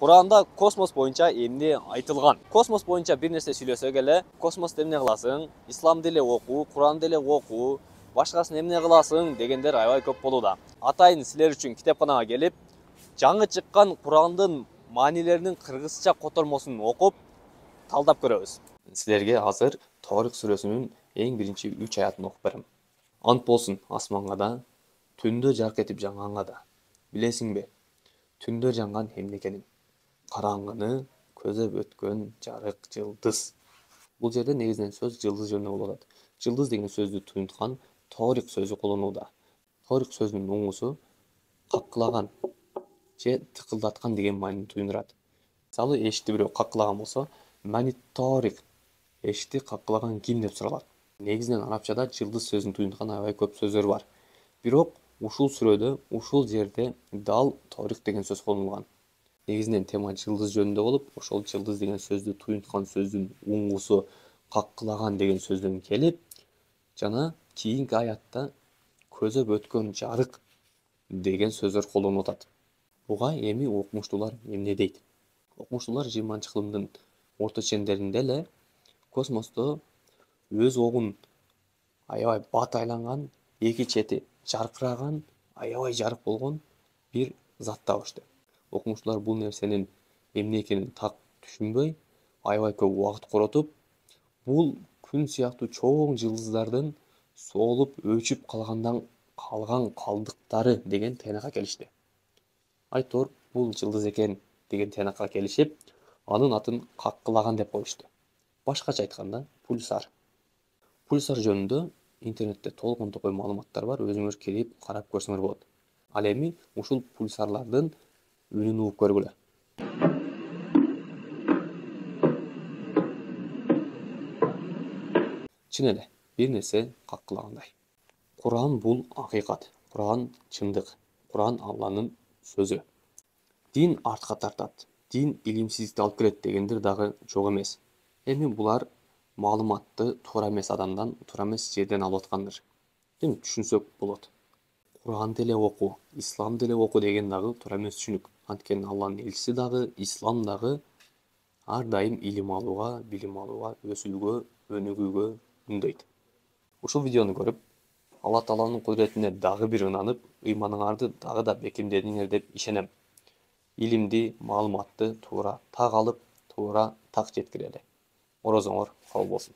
Kur'an'da kosmos boyunca emne айтылган. Kosmos boyunca bir нерсе сүйлөсөк эле, космосто эмне кыласың, ислам деле окуу, Кур'ан деле окуу, башкасын эмне кыласың дегендер аябай көп болууда. Атайын силер үчүн китепканага келип, жаңы чыккан Кур'андын маанилеринин кыргызча котормосун окуп, талдап көрөбүз. Силерге азыр Торик сүрөсүнүн эң биринчи 3 аятын окуп берем. Ант болсун асманга да, түндө жарк этип жаңганга да. Билесиңби, түндө жаңган эмне экенин? Караңгыны көзөп өткөн жарык жылдыз. Бул жерде негизинен сөз жылдыз жөнүндө болуп атат. Жылдыз деген сөздү туюнткан Торик сөзү колдонулууда. Торик сөзүнүн уңусу каккылаган же тыкылдаткан деген маанини туюндурат. Мисалы, эшикти бирөө каккылаган болсо, "Мани Торик" эшикти каккылаган ким деп суралат. Негизинен арабчада жылдыз сөзүн туюнткан аябай көп сөздөр бар. Бирок ушул сүрөдө, ушул жерде дал Торик деген сөз колдонулган. Негизинен тема жылдыз жөнүндө болуп, ошол жылдыз деген сөздү туюнткан сөздүн уңгусу каккылаган деген сөздөн келип, жана кийинки аятта көзөп өткөн жарык деген сөздөр колдонулуп атат. Буга эми окумуштуулар эмне дейт? Окумуштуулар 20-кылымдын орто чендеринде эле космосто өз огун аябай бат айланган, эки чети жаркыраган, аябай жарык болгон бир зат табышты. Окумуштуулар бул нерсенин эмне экенин так түшүнбөй, аябай көп убакыт коротуп, бул күн сыяктуу чоң жылдыздардын соолуп өчүп калгандан калган калдыктары деген тыйнакка келишти. Айтор бул жылдыз экен деген тыйнакка келишип, анын атын каккылаган деп коюшту. Башкача айтканда, пульсар. Пульсар жөнүндө интернетте толкон топой маалыматтар бар, өзүңөр кирип карап көрсөңөр болот. Ал эми ушул пульсарлардын үнүн угуп көргүлө. Чын эле, бир нерсе каккылагандай. Кур'ан бул акыйкат, Кур'ан чындык, Кур'ан Алланын сөзү. Дин артка тартат, дин илимсиздикти алып келет дегендер дагы жок эмес. Эми булар маалыматты туура эмес адамдан, туура эмес жерден алып аткандыр. Эми түшүнсөк болот. Кур'ан деле окуу, ислам деле окуу деген дагы туура эмес түшүнүк. Анткени Алланын элчиси дагы, ислам дагы ар дайым илим алууга, билим алууга, өсүүгө, өнүгүүгө үндөйт. Ушул видеону көрүп, Алла Тааланын кудуретине дагы бир ынанып, ыйманыңарды дагы да бекемдедиңер деп ишенем. Илимди, маалыматты туура так алып, туура так жеткирели. Орозоңор кабыл болсун.